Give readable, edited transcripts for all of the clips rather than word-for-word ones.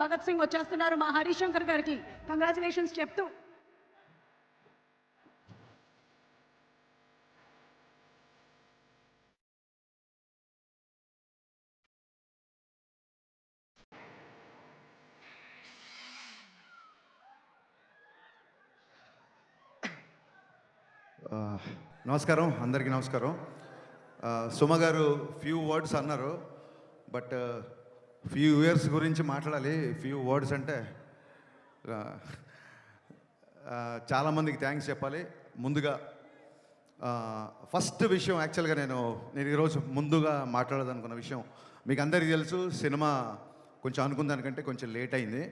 భగత్ సింగ్ వచ్చేస్తున్నారు. మా హరిశంకర్ గారికి కంగ్రాచులేషన్స్ చెప్తూ నమస్కారం, అందరికీ నమస్కారం. సుమ గారు ఫ్యూ వర్డ్స్ అన్నారు, బట్ ఫ్యూ ఇయర్స్ గురించి మాట్లాడాలి. ఫ్యూ వర్డ్స్ అంటే చాలామందికి థ్యాంక్స్ చెప్పాలి. ముందుగా ఫస్ట్ విషయం, యాక్చువల్గా నేను ఈరోజు ముందుగా మాట్లాడదనుకున్న విషయం మీకు అందరికీ తెలుసు. సినిమా కొంచెం అనుకున్న దానికంటే కొంచెం లేట్ అయింది.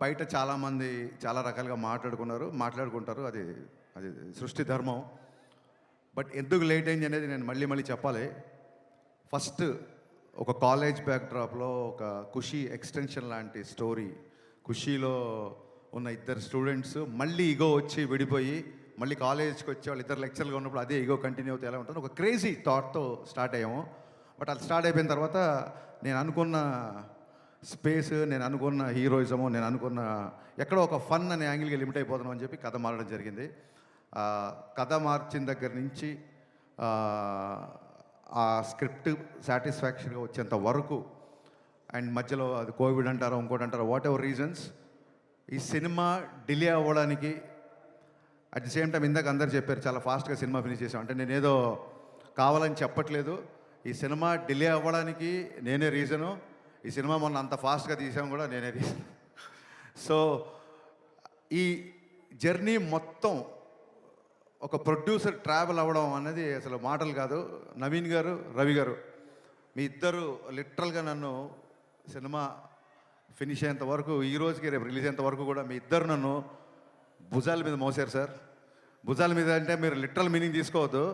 బయట చాలామంది చాలా రకాలుగా మాట్లాడుకుంటారు, అది అది సృష్టి ధర్మం. బట్ ఎందుకు లేట్ అయింది అనేది నేను మళ్ళీ చెప్పాలి. ఫస్ట్ ఒక కాలేజ్ బ్యాక్డ్రాప్లో ఒక ఖుషీ ఎక్స్టెన్షన్ లాంటి స్టోరీ. ఖుషీలో ఉన్న ఇద్దరు స్టూడెంట్స్ మళ్ళీ ఈగో వచ్చి విడిపోయి మళ్ళీ కాలేజ్కి వచ్చి వాళ్ళు ఇద్దరు లెక్చర్గా ఉన్నప్పుడు అదే ఈగో కంటిన్యూ అవుతే ఎలా ఉంటుంది, ఒక క్రేజీ థాట్తో స్టార్ట్ అయ్యాము. బట్ అది స్టార్ట్ అయిపోయిన తర్వాత నేను అనుకున్న స్పేస్, నేను అనుకున్న హీరోయిజము, నేను అనుకున్న ఎక్కడో ఒక ఫన్ అనే యాంగిల్కి లిమిట్ అయిపోతున్నాం అని చెప్పి కథ మారడం జరిగింది. కథ మార్చిన దగ్గర నుంచి ఆ స్క్రిప్ట్ సాటిస్ఫాక్షన్గా వచ్చేంత వరకు, అండ్ మధ్యలో అది కోవిడ్ అంటారో ఇంకోటి అంటారో, వాట్ ఎవర్ రీజన్స్, ఈ సినిమా డిలే అవ్వడానికి అట్ ది సేమ్ టైం ఇందాక అందరు చెప్పారు చాలా ఫాస్ట్గా సినిమా ఫినిష్ చేసాం అంటే నేనేదో కావాలని చెప్పట్లేదు. ఈ సినిమా డిలే అవ్వడానికి నేనే రీజను. ఈ సినిమా మొన్న అంత ఫాస్ట్గా తీసాం కూడా నేనే రీజన్. సో ఈ జర్నీ మొత్తం ఒక ప్రొడ్యూసర్ ట్రావెల్ అవ్వడం అనేది అసలు మాటలు కాదు. నవీన్ గారు, రవి గారు, మీ ఇద్దరు లిటరల్గా నన్ను సినిమా ఫినిష్ అయ్యేంత వరకు, ఈ రోజుకి రేపు రిలీజ్ అయ్యేంత వరకు కూడా మీ ఇద్దరు నన్ను భుజాల మీద మోసారు సార్. భుజాల మీద అంటే మీరు లిటరల్ మీనింగ్ తీసుకోవద్దు.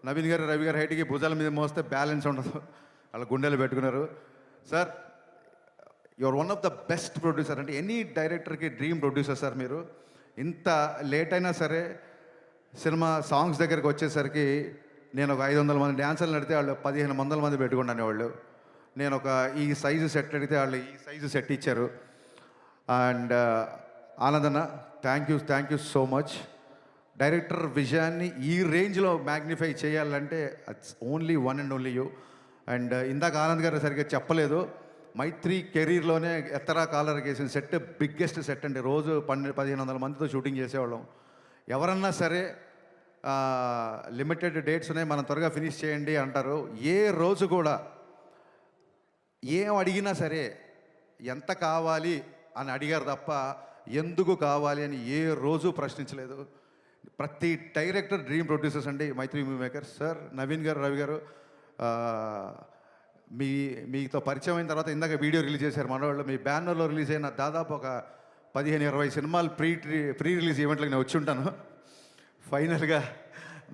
నవీన్ గారు, రవి గారు హైట్కి భుజాల మీద మోస్తే బ్యాలెన్స్ ఉండదు, వాళ్ళ గుండెలు పెట్టుకున్నారు. Sir, your one of the best producer. అంటే ఎనీ డైరెక్టర్కి డ్రీమ్ ప్రొడ్యూసర్ సార్ మీరు. ఇంత లేట్ అయినా సరే సినిమా సాంగ్స్ దగ్గరికి వచ్చేసరికి నేను ఒక 500 మంది డ్యాన్సర్లు అడిగితే వాళ్ళు 1500 మంది పెట్టుకున్నాను వాళ్ళు. నేను ఒక ఈ సైజు సెట్ అడిగితే వాళ్ళు ఈ సైజు సెట్ ఇచ్చారు. అండ్ ఆనందన్న, thank you so much. Director విజయాన్ని ఈ రేంజ్లో మ్యాగ్నిఫై చేయాలంటే it's only one and only you. And ఇందాక ఆనంద్ గారు సరిగ్గా చెప్పలేదు, మైత్రి కెరీర్లోనే ఎత్తరా కాలర్కి వేసిన సెట్ బిగ్గెస్ట్ సెట్ అండి. రోజు 1500 మందితో షూటింగ్ చేసేవాళ్ళం. ఎవరన్నా సరే లిమిటెడ్ డేట్స్ ఉన్నాయి, మనం త్వరగా ఫినిష్ చేయండి అంటారు. ఏ రోజు కూడా ఏం అడిగినా సరే ఎంత కావాలి అని అడిగారు తప్ప ఎందుకు కావాలి అని ఏ రోజు ప్రశ్నించలేదు. ప్రతి డైరెక్టర్ డ్రీమ్ ప్రొడ్యూసర్స్ అండి మైత్రి మూవీ మేకర్స్. సార్, నవీన్ గారు, రవి గారు, మీతో పరిచయం అయిన తర్వాత ఇందాక వీడియో రిలీజ్ చేశారు మనవాళ్ళు. మీ బ్యానర్లో రిలీజ్ అయిన దాదాపు ఒక 15-20 సినిమాలు ప్రీ రిలీజ్ ఈవెంట్లకు నేను వచ్చి ఉంటాను. ఫైనల్గా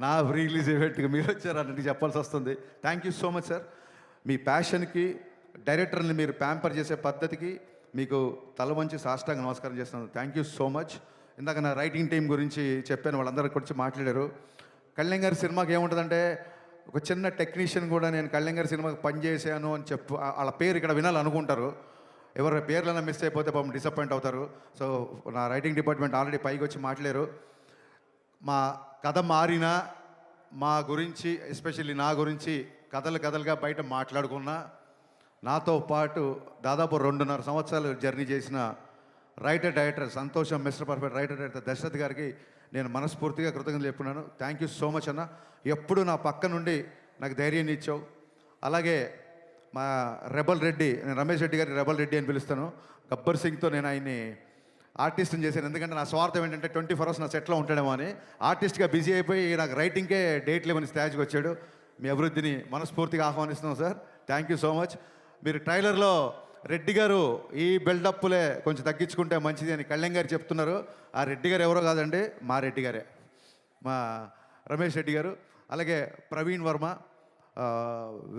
నా ప్రీ రిలీజ్ ఈవెంట్కి మీరు వచ్చారు అన్నట్టు చెప్పాల్సి వస్తుంది. Thank you so much sir. మీ ప్యాషన్కి, డైరెక్టర్ని మీరు ప్యాంపర్ చేసే పద్ధతికి మీకు తల వంచి సాష్టాంగ నమస్కారం చేస్తున్నాను. Thank you so much. ఇందాక నా రైటింగ్ టీం గురించి చెప్పాను, వాళ్ళందరి గురించి మాట్లాడారు. కళ్యాణ్ గారి సినిమాకి ఏముంటుందంటే, ఒక చిన్న టెక్నీషియన్ కూడా నేను కళ్యాణ్ గారి సినిమాకి పనిచేసాను అని వాళ్ళ పేరు ఇక్కడ వినాలనుకుంటారు. ఎవరి పేర్లైనా మిస్ అయిపోతే పాపం డిసప్పాయింట్ అవుతారు. సో నా రైటింగ్ డిపార్ట్మెంట్ ఆల్రెడీ పైకి వచ్చి మాట్లాడారు. మా కథ మారినా మా గురించి, ఎస్పెషల్లీ నా గురించి కథలుగా బయట మాట్లాడుకున్నా, నాతో పాటు దాదాపు 2.5 సంవత్సరాలు జర్నీ చేసిన రైటర్ డైరెక్టర్ సంతోషం, mister perfect writer director Dashrath గారికి నేను మనస్ఫూర్తిగా కృతజ్ఞతలు చెప్పుకున్నాను. థ్యాంక్ యూ సో మచ్ అన్న. ఎప్పుడు నా పక్క నుండి నాకు ధైర్యాన్ని ఇచ్చావు. అలాగే మా రెబల్ రెడ్డి, నేను రమేష్ రెడ్డి గారిని రెబల్ రెడ్డి అని పిలుస్తాను. గబ్బర్ సింగ్తో నేను ఆయన్ని ఆర్టిస్ట్ని చేశాను. ఎందుకంటే నా స్వార్థం ఏంటంటే 24 hours నా సెట్లో ఉంటాడేమో అని. ఆర్టిస్ట్గా బిజీ అయిపోయి నాకు రైటింగ్కే డేట్లు ఇవ్వని స్టేజ్కి వచ్చాడు. మీ అభివృద్ధిని మనస్ఫూర్తిగా ఆహ్వానిస్తున్నాం sir. Thank you so much. మీరు ట్రైలర్లో రెడ్డి గారు ఈ బిల్డప్లే కొంచెం తగ్గించుకుంటే మంచిది అని కళ్యాణ్ గారు చెప్తున్నారు. ఆ రెడ్డి గారు ఎవరో కాదండి, మా రెడ్డి గారే, మా రమేష్ రెడ్డి గారు. అలాగే Praveen Varma,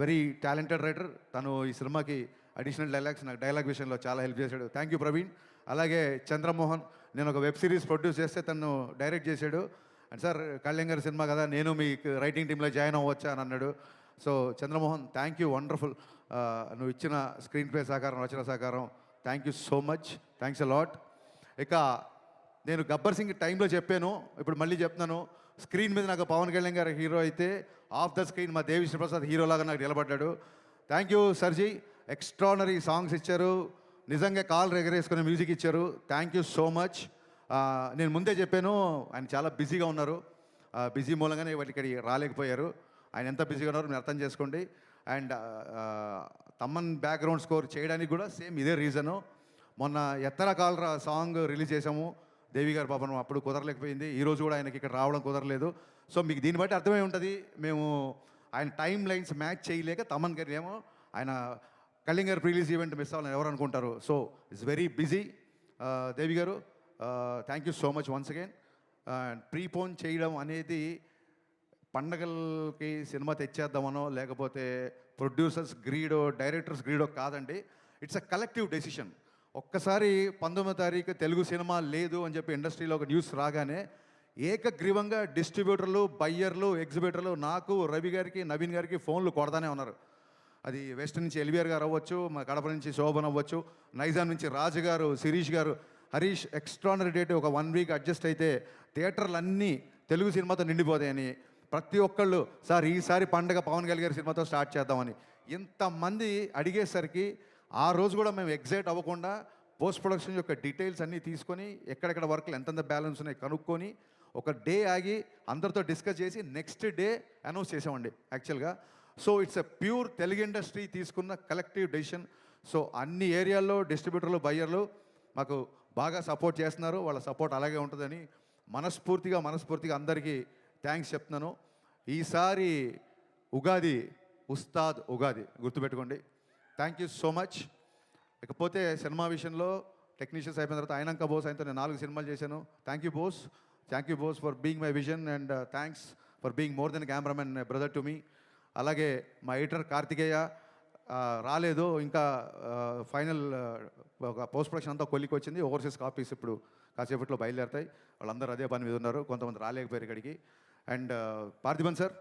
very talented writer. తను ఈ సినిమాకి అడిషనల్ డైలాగ్స్, నాకు డైలాగ్ విషయంలో చాలా హెల్ప్ చేశాడు. Thank you Praveen. అలాగే చంద్రమోహన్, నేను ఒక వెబ్ సిరీస్ ప్రొడ్యూస్ చేస్తే తను డైరెక్ట్ చేశాడు. అండ్ సార్, కళ్యాణ్ గారి సినిమా కదా, నేను మీ రైటింగ్ టీంలో జాయిన్ అవ్వచ్చా అని అన్నాడు. So Chandramohan, thank you, wonderful. నువ్వు ఇచ్చిన స్క్రీన్ ప్లే సహకారం, రచన సహకారం, thank you so much, thanks a lot. ఇక నేను గబ్బర్ సింగ్ టైంలో చెప్పాను, ఇప్పుడు మళ్ళీ చెప్తున్నాను. స్క్రీన్ మీద నాకు పవన్ కళ్యాణ్ గారు హీరో అయితే, ఆఫ్ ద స్క్రీన్ మా దేవిశ్రీ ప్రసాద్ హీరోలాగా నాకు నిలబడ్డాడు. థ్యాంక్ యూ సర్జీ, ఎక్స్ట్రానరీ సాంగ్స్ ఇచ్చారు, నిజంగా కాల్ ఎగరేసుకునే మ్యూజిక్ ఇచ్చారు. Thank you so much. నేను ముందే చెప్పాను, ఆయన చాలా బిజీగా ఉన్నారు. బిజీ మూలంగానే ఇక్కడికి రాలేకపోయారు. ఆయన ఎంత బిజీగా ఉన్నారో మీరు అర్థం చేసుకోండి. అండ్ తమ్మన్ బ్యాక్గ్రౌండ్ స్కోర్ చేయడానికి కూడా సేమ్ ఇదే రీజను. మొన్న ఎత్తర కాలరా సాంగ్ రిలీజ్ చేసాము, దేవి గారి పాపను, అప్పుడు కుదరలేకపోయింది. ఈరోజు కూడా ఆయనకి ఇక్కడ రావడం కుదరలేదు. సో మీకు దీన్ని బట్టి అర్థమై ఉంటుంది, మేము ఆయన టైం లైన్స్ మ్యాచ్ చేయలేక తమన్ గారు ఏమో ఆయన కళ్యాణ్ గారు రిలీజ్ ఈవెంట్ మిస్ అవ్వాలని ఎవరు అనుకుంటారు. So it's very busy. Devi garu thank you so much once again. Prepone చేయడం అనేది పండగలకి సినిమా తెచ్చేద్దామనో లేకపోతే ప్రొడ్యూసర్స్ గ్రీడో డైరెక్టర్స్ గ్రీడో కాదండి. It's a collective decision. ఒక్కసారి 19వ తారీఖు తెలుగు సినిమా లేదు అని చెప్పి ఇండస్ట్రీలో ఒక న్యూస్ రాగానే ఏకగ్రీవంగా డిస్ట్రిబ్యూటర్లు, బయ్యర్లు, ఎగ్జిబిటర్లు నాకు, రవి గారికి, నవీన్ గారికి ఫోన్లు కొడతానే ఉన్నారు. అది వెస్ట్ నుంచి ఎల్వీఆర్ గారు అవ్వచ్చు, మా కడప నుంచి శోభన్ అవ్వచ్చు, నైజాం నుంచి రాజు గారు, శిరీష్ గారు, హరీష్ ఎక్స్ట్రానరీ డేట్ ఒక 1 వీక్ అడ్జస్ట్ అయితే థియేటర్లు అన్నీ తెలుగు సినిమాతో నిండిపోతాయని ప్రతి ఒక్కళ్ళు సార్ ఈసారి పండగ పవన్ కళ్యాణ్ గారి సినిమాతో స్టార్ట్ చేద్దామని ఇంతమంది అడిగేసరికి ఆ రోజు కూడా మేము ఎగ్జైట్ అవ్వకుండా పోస్ట్ ప్రొడక్షన్ యొక్క డీటెయిల్స్ అన్నీ తీసుకొని ఎక్కడెక్కడ వర్క్లు ఎంతెంత బ్యాలెన్స్ ఉన్నాయి కనుక్కొని ఒక డే ఆగి అందరితో డిస్కస్ చేసి నెక్స్ట్ డే అనౌన్స్ చేసామండి యాక్చువల్గా. So it's a pure Telugu industry తీసుకున్న కలెక్టివ్ డెసిషన్. సో అన్ని ఏరియాల్లో డిస్ట్రిబ్యూటర్లు, బయ్యర్లు మాకు బాగా సపోర్ట్ చేస్తున్నారు. వాళ్ళ సపోర్ట్ అలాగే ఉంటుందని మనస్ఫూర్తిగా అందరికీ థ్యాంక్స్ చెప్తున్నాను. ఈసారి ఉగాది ఉస్తాద్ ఉగాది గుర్తుపెట్టుకోండి. Thank you so much. ఇకపోతే సినిమా విషయంలో టెక్నీషియన్స్ అయిపోయిన తర్వాత అయినాక బోస్ ఆయనతో నేను 4 సినిమాలు చేశాను. Thank you Bose for being my vision and thanks for being more than cameraman brother to me. అలాగే మా ఎడిటర్ కార్తికేయ రాలేదు ఇంకా, ఫైనల్ ఒక పోస్ట్ ప్రొడక్షన్ అంతా కొలికి వచ్చింది. ఓవర్సీస్ కాపీస్ ఇప్పుడు కాసేపట్లో బయలుదేరుతాయి. వాళ్ళందరూ అదే పని మీద ఉన్నారు, కొంతమంది రాలేకపోయారు ఇక్కడికి. And Parthiban sir,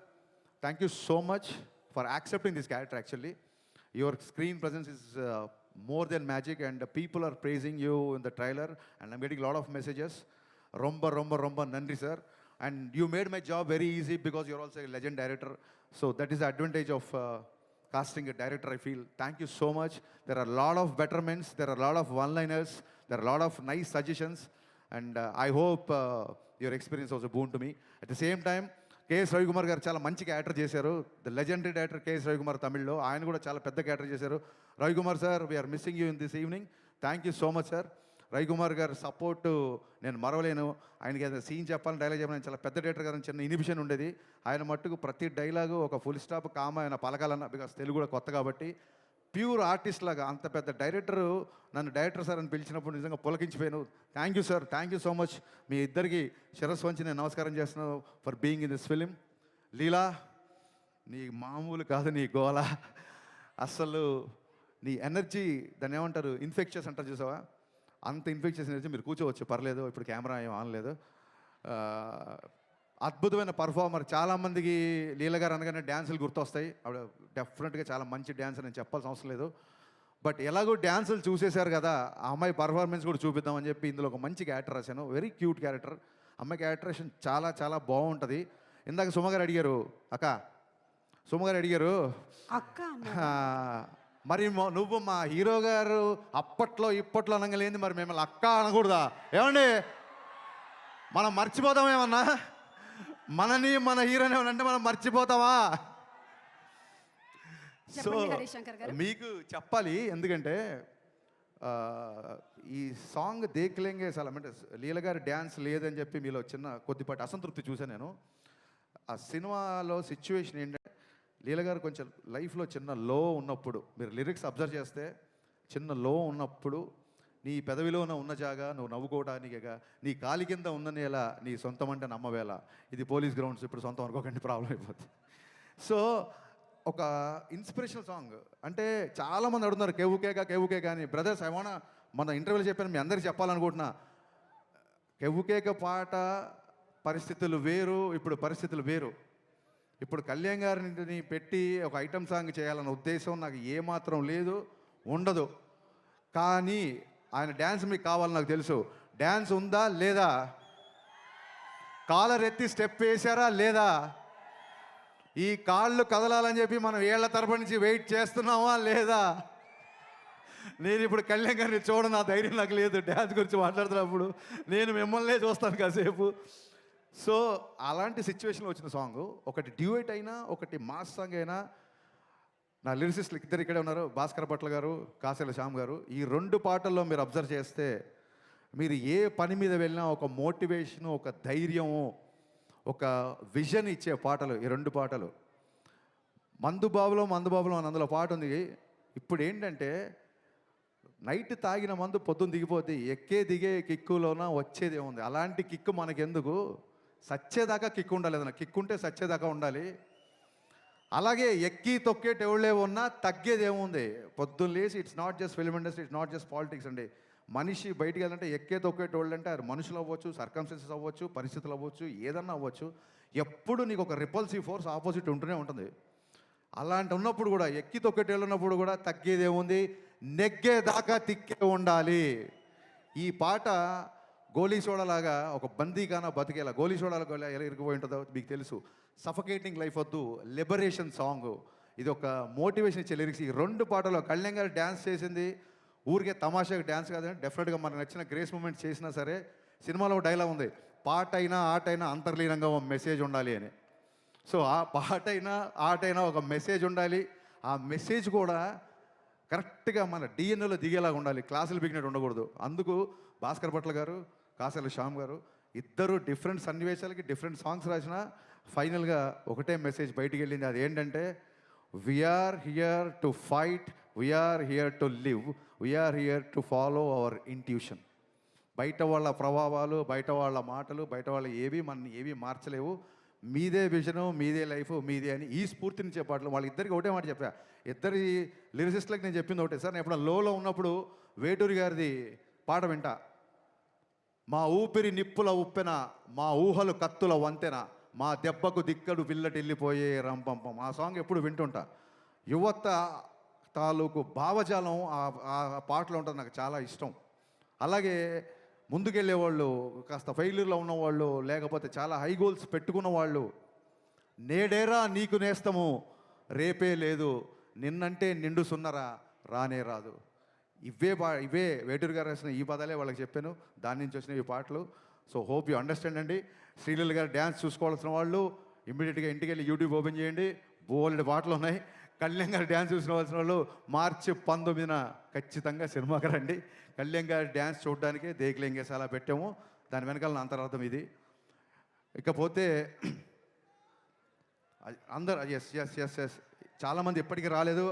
thank you so much for accepting this character. Actually your screen presence is more than magic and people are praising you in the trailer and I'm getting a lot of messages. Romba nandri sir, and you made my job very easy because you're also a legend director, so that is the advantage of casting a director, I feel. Thank you so much. There are a lot of betterments, there are a lot of one liners, there are a lot of nice suggestions, and I hope your experience was a boon to me. At the same time, KS Ravikumar గారు చాలా మంచి character చేశారు. The legendary director KS Ravikumar తమిళ్లో, ఆయన కూడా చాలా పెద్ద క్యారెక్టర్ చేశారు. Ravikumar sir, we are missing you in this evening. Thank you so much sir. Ravikumar గారు సపోర్ట్ నేను మరవలేను. ఆయనకి ఏదైనా సీన్ చెప్పాలని, డైలాగ్ చెప్పాలని చాలా పెద్ద డైరెక్టర్ గారు చిన్న ఇనిబిషన్ ఉండేది. ఆయన మట్టుకు ప్రతి డైలాగు ఒక ఫుల్ స్టాప్ కామ ఆయన పలకాలన్న, బికాస్ తెలుగు కూడా కొత్త కాబట్టి ప్యూర్ ఆర్టిస్ట్ లాగా అంత పెద్ద డైరెక్టరు నన్ను డైరెక్టర్ సార్ అని పిలిచినప్పుడు నిజంగా పులకించిపోయాను. Thank you sir, thank you so much. మీ ఇద్దరికి శిరస్సు వంచి నేను నమస్కారం చేస్తున్నాను for being in this film. Leela, నీ మామూలు కాదు నీ గోల, అస్సలు నీ ఎనర్జీ, దాన్ని ఏమంటారు, ఇన్ఫెక్షన్స్ అంటారు చూసావా, అంత ఇన్ఫెక్షన్స్ ఎనర్జీ. మీరు కూర్చోవచ్చు పర్లేదు, ఇప్పుడు కెమెరా ఏం ఆనలేదు. అద్భుతమైన పర్ఫార్మర్. చాలామందికి లీల గారు అనగానే డ్యాన్సులు గుర్తొస్తాయి. ఆవిడ డెఫినెట్గా చాలా మంచి డ్యాన్సర్, నేను చెప్పాల్సిన అవసరం లేదు. బట్ ఎలాగో డ్యాన్సులు చూసేశారు కదా, ఆ అమ్మాయి పర్ఫార్మెన్స్ కూడా చూపిద్దామని చెప్పి ఇందులో ఒక మంచి క్యారెక్టర్ రాశాను. Very cute character. అమ్మాయి క్యారెక్టరేషన్ చాలా చాలా బాగుంటుంది. ఇందాక సుమగారు అడిగారు, సుమగారు అడిగారు అక్క మరి నువ్వు మా హీరో గారు అప్పట్లో ఇప్పట్లో అనగలేంది, మరి మిమ్మల్ని అక్క అనకూడదా? ఏమండి, మనం మర్చిపోతాం ఏమన్నా? మనని మన హీరోని ఏమనంటే మనం మర్చిపోతామా? సో మీకు చెప్పాలి, ఎందుకంటే ఈ సాంగ్ దేఖ్లేంగే చాలా, అంటే లీల గారి డ్యాన్స్ లేదని చెప్పి మీలో చిన్న కొద్దిపాటి అసంతృప్తి చూసాను నేను. ఆ సినిమాలో సిచ్యువేషన్ ఏంటంటే, లీల గారు కొంచెం లైఫ్లో చిన్న లో ఉన్నప్పుడు, మీరు లిరిక్స్ అబ్జర్వ్ చేస్తే చిన్న లో ఉన్నప్పుడు, నీ పెదవిలోన ఉన్న జాగా నువ్వు నవ్వుకోవడానికేగా, నీ కాలి కింద ఉన్న నేల నీ సొంతం అంటే నమ్మవేళ. ఇది పోలీస్ గ్రౌండ్స్, ఇప్పుడు సొంతం అనుకోకండి, ప్రాబ్లం అయిపోతుంది. సో ఒక ఇన్స్పిరేషనల్ సాంగ్. అంటే చాలామంది అడుగుతున్నారు కేవుకేక అని. బ్రదర్స్, ఐ వాంట్, మన ఇంటర్వ్యూలో చెప్పాను, మీ అందరికీ చెప్పాలనుకుంటున్నా, కేవుకేక పాట పరిస్థితులు వేరు, ఇప్పుడు పరిస్థితులు వేరు. ఇప్పుడు కళ్యాణ్ గారిని పెట్టి ఒక ఐటమ్ సాంగ్ చేయాలన్న ఉద్దేశం నాకు ఏమాత్రం లేదు, ఉండదు. కానీ ఆయన డ్యాన్స్ మీకు కావాలని నాకు తెలుసు. డ్యాన్స్ ఉందా లేదా? కాలర్ ఎత్తి స్టెప్ వేశారా లేదా? ఈ కాళ్ళు కదలాలని చెప్పి మనం ఏళ్ల తరపు నుంచి వెయిట్ చేస్తున్నామా లేదా? నేను ఇప్పుడు కళ్యాణ్ గారిని చూడను, నా ధైర్యం నాకు లేదు. డ్యాన్స్ గురించి మాట్లాడుతున్నప్పుడు నేను మిమ్మల్నే చూస్తాను కాసేపు. సో అలాంటి సిచ్యువేషన్లో వచ్చిన సాంగ్, ఒకటి డ్యూయట్ అయినా ఒకటి మాస్ సాంగ్ అయినా, నా లిరిసిస్టులు ఇద్దరు ఇక్కడే ఉన్నారు, భాస్కర్ భట్ల గారు, కాసేల శ్యామ్ గారు. ఈ 2 పాటల్లో మీరు అబ్జర్వ్ చేస్తే మీరు ఏ పని మీద వెళ్ళినా ఒక మోటివేషను, ఒక ధైర్యము, ఒక విజన్ ఇచ్చే పాటలు ఈ 2 పాటలు. మందుబాబులో అని అందులో పాట ఉంది. ఇప్పుడు ఏంటంటే నైట్ తాగిన మందు పొద్దున్న దిగిపోతే ఎక్కే దిగే కిక్కులోన వచ్చేది ఏముంది? అలాంటి కిక్కు మనకెందుకు? సచ్చేదాకా కిక్కు ఉండాలి. ఏదైనా కిక్కు ఉంటే సచ్చేదాకా ఉండాలి. అలాగే ఎక్కి తొక్కేటి ఎవళ్ళే ఉన్నా తగ్గేది ఏముంది? పొద్దున్న లేసి it's not just film industry, it's not just politics అండి. మనిషి బయటికి వెళ్ళాలంటే ఎక్కే తొక్కేటి వాళ్ళు అంటే అది మనుషులు అవ్వచ్చు, సర్కమ్స్టెన్సెస్ అవ్వచ్చు, పరిస్థితులు అవ్వచ్చు, ఏదన్నా అవ్వచ్చు. ఎప్పుడు నీకు ఒక రిపల్సివ్ ఫోర్స్ ఆపోజిట్ ఉంటూనే ఉంటుంది. అలాంటి ఉన్నప్పుడు కూడా ఎక్కి తొక్కేటి ఉన్నప్పుడు కూడా తగ్గేది ఏముంది? నెగ్గేదాకా తిక్కే ఉండాలి. ఈ పాట గోలీ సోడాలాగా ఒక బందీగానా బతికేలా, గోలీ సోడాలకు ఎలా ఇరిగిపోయి ఉంటుందో మీకు తెలుసు. సఫకేటింగ్ లైఫ్ వద్దు, లిబరేషన్ సాంగ్. ఇది ఒక మోటివేషన్ ఇచ్చే లిరిక్స్. ఈ 2 పాటలో కళ్యాణ్ గారు డ్యాన్స్ చేసింది ఊరికే తమాషాగా డ్యాన్స్ కాదని, డెఫినెట్గా మనకు నచ్చిన గ్రేస్ మూమెంట్స్ చేసినా సరే. సినిమాలో డైలాగ్ ఉంది, పాట అయినా ఆటైనా అంతర్లీనంగా ఒక మెసేజ్ ఉండాలి అని. సో ఆ పాటైనా ఆటైనా ఒక మెసేజ్ ఉండాలి. ఆ మెసేజ్ కూడా కరెక్ట్గా మన డిఎన్ఏలో దిగేలాగా ఉండాలి, క్లాసులు బిగినట్టు ఉండకూడదు. అందుకు భాస్కర్ భట్ల గారు, కాసేల శ్యామ్ గారు ఇద్దరు డిఫరెంట్ సన్నివేశాలకి డిఫరెంట్ సాంగ్స్ రాసిన ఫైనల్గా ఒకటే మెసేజ్ బయటికి వెళ్ళింది. అది ఏంటంటే, we are here to fight, we are here to live, we are here to follow our intuition. బయట వాళ్ళ ప్రభావాలు, బయట వాళ్ళ మాటలు, బయట వాళ్ళ ఏవి మార్చలేవు. మీదే విజను, మీదే లైఫ్, మీదే అని ఈ స్ఫూర్తినిచ్చే పాటలు. వాళ్ళిద్దరికి ఒకటే మాట చెప్పా. ఇద్దరి లిరిసిస్ట్లకు నేను చెప్పింది ఒకటే సార్. నేను ఎప్పుడు లోలో ఉన్నప్పుడు వేటూరి గారిది పాట వింటా. మా ఊపిరి నిప్పుల ఉప్పెన, మా ఊహలు కత్తుల వంతెన, మా దెబ్బకు దిక్కడు పిల్లటిల్లిపోయే రంపంపం. ఆ సాంగ్ ఎప్పుడు వింటుంటా. యువత తాలూకు భావజాలం ఆ పాటలో ఉంటుంది, నాకు చాలా ఇష్టం. అలాగే ముందుకెళ్ళేవాళ్ళు, కాస్త ఫెయిల్యూర్లో ఉన్నవాళ్ళు, లేకపోతే చాలా హై గోల్స్ పెట్టుకున్న వాళ్ళు, నేడేరా నీకు నేస్తము, రేపే లేదు, నిన్నంటే నిండు సున్నరా రానే రాదు. ఇవే వేటూరు గారు రాసిన ఈ పదాలే వాళ్ళకి చెప్పాను. దాని నుంచి వచ్చిన ఈ పాటలు. సో హోప్ యూ అండర్స్టాండ్ అండి. శ్రీలీల గారు డ్యాన్స్ చూసుకోవాల్సిన వాళ్ళు ఇమ్మీడియట్గా ఇంటికి వెళ్ళి యూట్యూబ్ ఓపెన్ చేయండి, బోల్డ్ పాటలు ఉన్నాయి. కళ్యాణ్ గారు డ్యాన్స్ చూసుకోవాల్సిన వాళ్ళు మార్చి 19న ఖచ్చితంగా సినిమాకి రండి. కళ్యాణ్ గారి డ్యాన్స్ చూడడానికే దేకులేంగేసి అలా పెట్టాము. దాని వెనకాల నా అంతరార్థం ఇది. ఇకపోతే అందరు ఎస్ చాలామంది ఇప్పటికీ రాలేదు.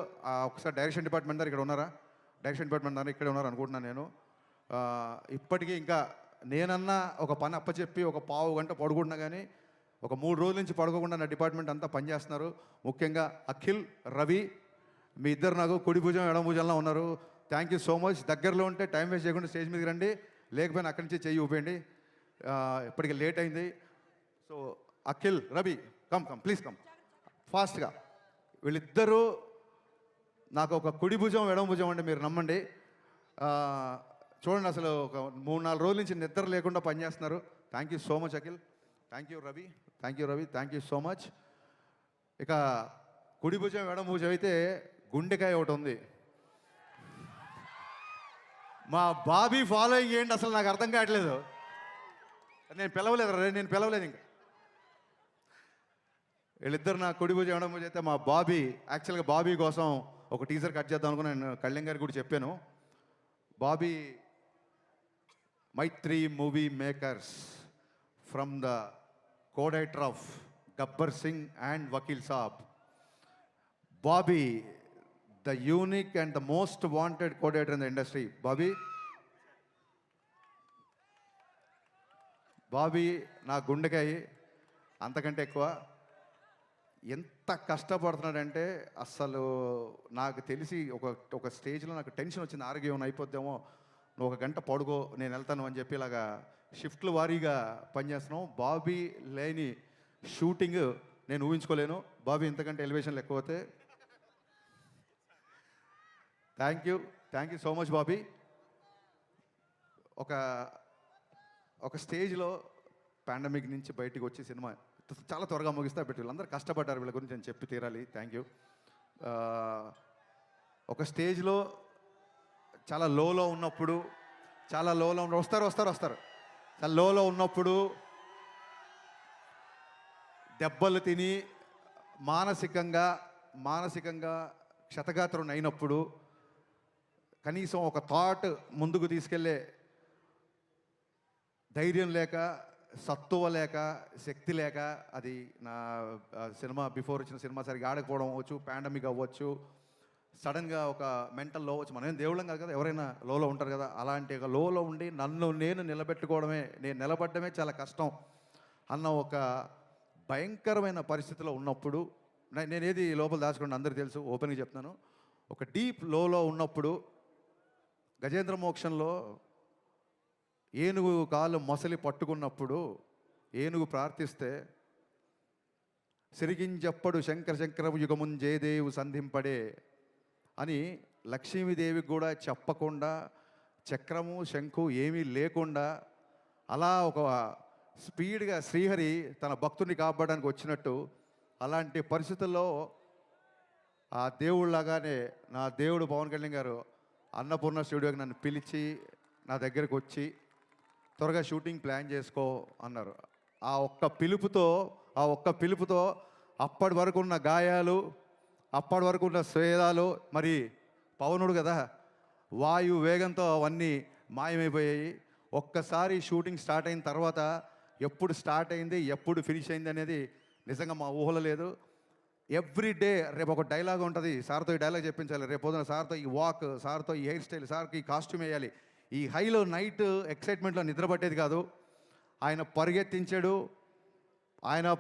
ఒకసారి డైరెక్షన్ డిపార్ట్మెంట్ దగ్గర ఇక్కడ ఉన్నారా? డైరెక్షన్ డిపార్ట్మెంట్ దగ్గర ఇక్కడే ఉన్నారు అనుకుంటున్నాను నేను. ఇప్పటికీ ఇంకా నేనన్నా ఒక పని అప్పచెప్పి ఒక పావు గంట పడుకుంటున్నా కానీ ఒక 3 రోజుల నుంచి పడుకోకుండా నా డిపార్ట్మెంట్ అంతా పనిచేస్తున్నారు. ముఖ్యంగా అఖిల్, రవి, మీ ఇద్దరు నాకు కుడి భుజం ఎడమ భుజంలో ఉన్నారు. Thank you so much. దగ్గరలో ఉంటే టైం వేస్ట్ చేయకుండా స్టేజ్ మీదకి రండి, లేకపోయినా అక్కడి నుంచి చెయ్యి ఊపేయండి. ఇప్పటికి లేట్ అయింది. So Akhil, Ravi, come please come ఫాస్ట్గా. వీళ్ళిద్దరూ నాకు ఒక కుడి భుజం ఎడమ భుజం అంటే మీరు నమ్మండి. చూడండి, అసలు ఒక 3-4 రోజుల నుంచి నిద్ర లేకుండా పనిచేస్తున్నారు. Thank you so much Akhil. Thank you Ravi, thank you so much. ఇక కుడి భుజం ఎడమ భుజం అయితే గుండెకాయ ఒకటి ఉంది. మా బాబీ ఫాలోయింగ్ ఏంటి అసలు నాకు అర్థం కావట్లేదు. నేను పిలవలేదు ఇంకా. వీళ్ళిద్దరు నా కుడి భుజం ఎడమ భుజం అయితే మా బాబీ, యాక్చువల్గా బాబీ కోసం ఒక టీజర్ కట్ చేద్దాం అనుకుని నేను కళ్యాణ్ గారికి కూడా చెప్పాను. Bobby Mythri Movie Makers from the co-director of Gabbar Singh and Vakil Saab. Bobby, the unique and the most wanted co-director in the industry. Bobby నా గుండెకాయ అంతకంటే ఎక్కువ. ఎంత కష్టపడుతున్నాడంటే అసలు నాకు తెలిసి ఒక స్టేజ్లో నాకు టెన్షన్ వచ్చింది, ఆరోగ్యం అయిపోద్దేమో, నువ్వు 1 గంట పడుకో నేను వెళ్తాను అని చెప్పి ఇలాగా షిఫ్ట్లు వారీగా పనిచేస్తున్నాం. బాబీ లేని షూటింగ్ నేను ఊహించుకోలేను. బాబీ ఇంతకంటే ఎలివేషన్లు ఎక్కువతే. Thank you so much Bobby. ఒక స్టేజ్లో పాండమిక్ నుంచి బయటికి వచ్చి సినిమా చాలా త్వరగా ముగిస్తా పెట్టి వీళ్ళందరూ కష్టపడ్డారు, వీళ్ళ గురించి నేను చెప్పి తీరాలి. Thank you. ఒక స్టేజ్లో చాలా లోలో ఉన్నప్పుడు వస్తారు చాలా లోలో ఉన్నప్పుడు దెబ్బలు తిని మానసికంగా క్షతగాత్రుని అయినప్పుడు కనీసం ఒక థాట్ ముందుకు తీసుకెళ్ళే ధైర్యం లేక, సత్తువ లేక, శక్తి లేక, అది నా సినిమా బిఫోర్ వచ్చిన సినిమా సరిగా ఆడకపోవడం అవ్వచ్చు, పాండమిక్ అవ్వచ్చు, సడన్గా ఒక మెంటల్ లో అవ్వచ్చు. మనం దేవుళ్ళం కాదు కదా, ఎవరైనా లోలో ఉంటారు కదా. అలాంటి ఒక లోలో ఉండి నేను నిలబడమే చాలా కష్టం అన్న ఒక భయంకరమైన పరిస్థితిలో ఉన్నప్పుడు, నేనేది లోపల దాచుకోండి అందరికీ తెలుసు, ఓపెన్గా చెప్తున్నాను. ఒక డీప్ లోలో ఉన్నప్పుడు గజేంద్ర మోక్షంలో ఏనుగు కాళ్ళు మొసలి పట్టుకున్నప్పుడు ఏనుగు ప్రార్థిస్తే సిరిగింజప్పడు శంకరవు యుగమున్ జయదేవు సంధింపడే అని లక్ష్మీదేవికి కూడా చెప్పకుండా, చక్రము శంఖు ఏమీ లేకుండా అలా ఒక స్పీడ్గా శ్రీహరి తన భక్తుడిని కాపాడడానికి వచ్చినట్టు, అలాంటి పరిస్థితుల్లో ఆ దేవుళ్ళలాగానే నా దేవుడు పవన్ కళ్యాణ్ గారు అన్నపూర్ణ స్టూడియోకి నన్ను పిలిచి నా దగ్గరకు వచ్చి త్వరగా షూటింగ్ ప్లాన్ చేసుకో అన్నారు. ఆ ఒక్క పిలుపుతో అప్పటి వరకు ఉన్న గాయాలు, అప్పటి వరకు ఉన్న స్వేదాలు, మరి పవనుడు కదా, వాయు వేగంతో అవన్నీ మాయమైపోయాయి. ఒక్కసారి షూటింగ్ స్టార్ట్ అయిన తర్వాత ఎప్పుడు స్టార్ట్ అయింది, ఎప్పుడు ఫినిష్ అయింది అనేది నిజంగా మా ఊహలో లేదు. ఎవ్రీ డే రేపు ఒక డైలాగ్ ఉంటుంది, సార్తో ఈ డైలాగ్ చెప్పించాలి, రేపు పొద్దున సార్తో ఈ వాక్, సార్తో ఈ హెయిర్ స్టైల్, సార్కి ఈ కాస్ట్యూమ్ వేయాలి. ఈ హైలో నైట్ ఎక్సైట్మెంట్లో నిద్ర పట్టేది కాదు. ఆయన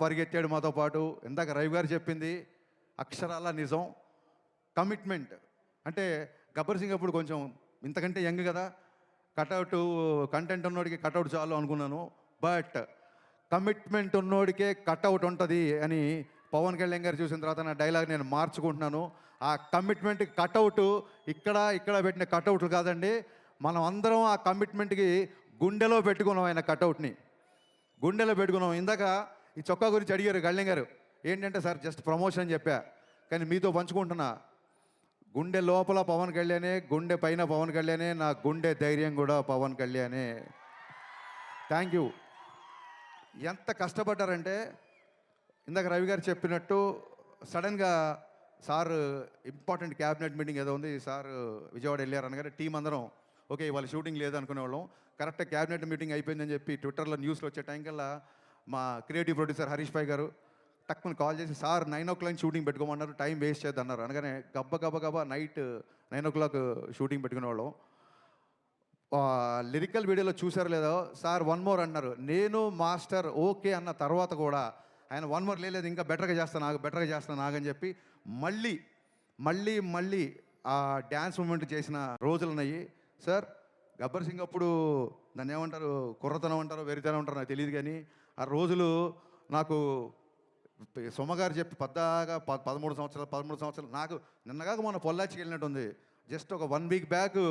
పరిగెత్తాడు మాతో పాటు. ఇందాక రవి గారు చెప్పింది అక్షరాల నిజం. కమిట్మెంట్ అంటే గబ్బర్ సింగ్ అప్పుడు కొంచెం ఇంతకంటే యంగ్ కదా, కటౌట్ కంటెంట్ ఉన్నోడికి కటౌట్ చాలు అనుకున్నాను. బట్ కమిట్మెంట్ ఉన్నోడికే కటౌట్ ఉంటుంది అని పవన్ కళ్యాణ్ గారు చూసిన తర్వాత నా డైలాగ్ నేను మార్చుకుంటున్నాను. ఆ కమిట్మెంట్ కటౌట్ ఇక్కడ పెట్టిన కటౌట్లు కాదండి, మనం అందరం ఆ కమిట్మెంట్కి గుండెలో పెట్టుకున్నాం. ఆయన కటౌట్ని గుండెలో పెట్టుకున్నాం. ఇందాక ఈ చొక్కా గురించి అడిగారు కళ్యాణ్ గారు, ఏంటంటే సార్ జస్ట్ ప్రమోషన్ అని చెప్పా, కానీ మీతో పంచుకుంటున్నా. గుండె లోపల పవన్ కళ్యాణే, గుండె పైన పవన్ కళ్యాణే, నా గుండె ధైర్యం కూడా పవన్ కళ్యాణే. Thank you. ఎంత కష్టపడ్డారంటే ఇందాక రవి గారు చెప్పినట్టు సడన్గా సార్ ఇంపార్టెంట్ క్యాబినెట్ మీటింగ్ ఏదో ఉంది, సార్ విజయవాడ వెళ్ళారు అనగానే టీం అందరం ఓకే ఇవాళ షూటింగ్ లేదు అనుకునేవాళ్ళం. కరెక్ట్గా క్యాబినెట్ మీటింగ్ అయిపోయిందని చెప్పి ట్విట్టర్లో న్యూస్లో వచ్చే టైం కల్లా మా క్రియేటివ్ ప్రొడ్యూసర్ హరీష్ భాయ్ గారు టక్కుని కాల్ చేసి, సార్ 9 o'clock షూటింగ్ పెట్టుకోమన్నారు, టైం వేస్ట్ చేద్దాం అన్నారు. అనగానే గబ్బ నైట్ 9 o'clock షూటింగ్ పెట్టుకునేవాళ్ళం. లిరికల్ వీడియోలో చూసారో లేదో, సార్ 1 more అన్నారు. నేను మాస్టర్ ఓకే అన్న తర్వాత కూడా ఆయన 1 more లేదు, ఇంకా బెటర్గా చేస్తాను ఆగని చెప్పి మళ్ళీ ఆ డ్యాన్స్ మూమెంట్ చేసిన రోజులు ఉన్నాయి. సార్ గబ్బర్ సింగ్ అప్పుడు దాన్ని ఏమంటారు, కుర్రతనం అంటారో వెరితనం అంటారో నాకు తెలియదు, కానీ ఆ రోజులు నాకు సొమ్మగారు చెప్పి పద్దాగా 13 సంవత్సరాలు నాకు నిన్నగాక మన పొల్లాచికి వెళ్ళినట్టుంది. జస్ట్ ఒక 1 week బ్యాక్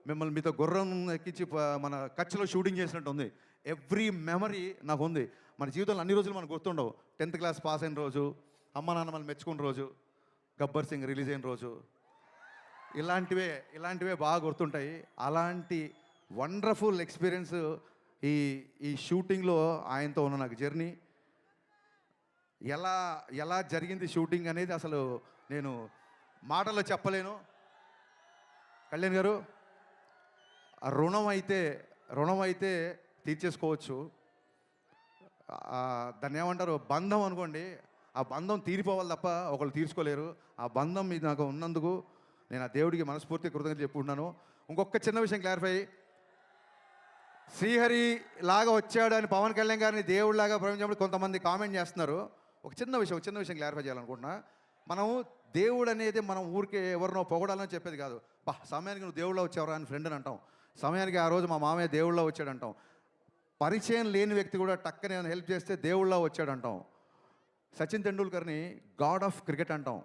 మిమ్మల్ని మీతో గుర్రం ఎక్కించి మన కచ్లో షూటింగ్ చేసినట్టు ఉంది. ఎవ్రీ మెమరీ నాకు ఉంది. మన జీవితంలో అన్ని రోజులు మనకు గుర్తుండవు. 10th class పాస్ అయిన రోజు, అమ్మ నాన్న మనం మెచ్చుకున్న రోజు, గబ్బర్ సింగ్ రిలీజ్ అయిన రోజు, ఇలాంటివే బాగా గుర్తుంటాయి. అలాంటి వండర్ఫుల్ ఎక్స్పీరియన్స్ ఈ షూటింగ్లో ఆయనతో ఉన్న నాకు జర్నీ. ఎలా జరిగింది షూటింగ్ అనేది అసలు నేను మాటల్లో చెప్పలేను. కళ్యాణ్ గారు, ఆ రుణం అయితే తీర్చేసుకోవచ్చు. దాన్ని ఏమంటారు, బంధం అనుకోండి. ఆ బంధం తీరిపోవాలి తప్ప ఒకళ్ళు తీర్చుకోలేరు. ఆ బంధం మీద నాకు ఉన్నందుకు నేను ఆ దేవుడికి మనస్ఫూర్తి కృతజ్ఞతలు చెప్పుకుంటున్నాను. ఇంకొక చిన్న విషయం క్లారిఫై, శ్రీహరి లాగా వచ్చాడు అని పవన్ కళ్యాణ్ గారిని దేవుడిలాగా ప్రపంచంలో కొంతమంది కామెంట్ చేస్తున్నారు. ఒక చిన్న విషయం క్లారిఫై చేయాలనుకుంటున్నా. మనం దేవుడు అనేది మనం ఊరికే ఎవరినో పొగడాలని చెప్పేది కాదు. సమయానికి నువ్వు దేవుళ్ళో వచ్చావరా అని ఫ్రెండ్ అని అంటాం. సమయానికి ఆ రోజు మా మామయ్య దేవుళ్ళో వచ్చాడు అంటాం. పరిచయం లేని వ్యక్తి కూడా టక్కనే హెల్ప్ చేస్తే దేవుళ్ళో వచ్చాడు అంటాం. సచిన్ తెండూల్కర్ని గాడ్ ఆఫ్ క్రికెట్ అంటాం,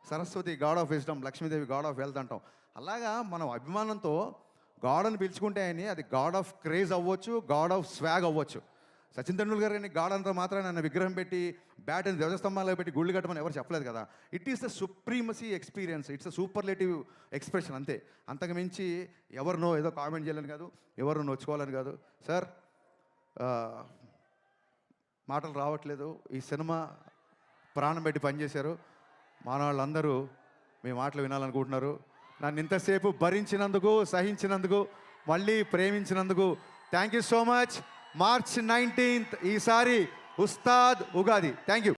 Saraswati God of wisdom, Lakshmidevi God of wealth అంటాం. అలాగా మనం అభిమానంతో గాడ్ అని పిలుచుకుంటే అని అది గాడ్ ఆఫ్ క్రేజ్ అవ్వచ్చు, గాడ్ ఆఫ్ స్వాగ్ అవ్వచ్చు. సచిన్ తెండూల్కర్ గారిని గాడ్ అంతా మాత్రం నన్ను విగ్రహం పెట్టి బ్యాట్ అని ధ్వజస్తంభాల్లో పెట్టి గుళ్ళు కట్టమని ఎవరు చెప్పలేదు కదా. It is the supremacy experience, it's a superlative expression అంతే. అంతకు మించి ఎవరినో ఏదో కామెంట్ చేయాలని కాదు, ఎవరు నొచ్చుకోవాలని కాదు. సార్ మాటలు రావట్లేదు. ఈ సినిమా ప్రాణం పెట్టి పనిచేశారు. మానవాళ్ళందరూ మీ మాటలు వినాలనుకుంటున్నారు. నన్ను ఇంతసేపు భరించినందుకు, సహించినందుకు, మళ్ళీ ప్రేమించినందుకు thank you so much. March 19th ఈసారి ఉస్తాద్ ఉగాది. Thank you.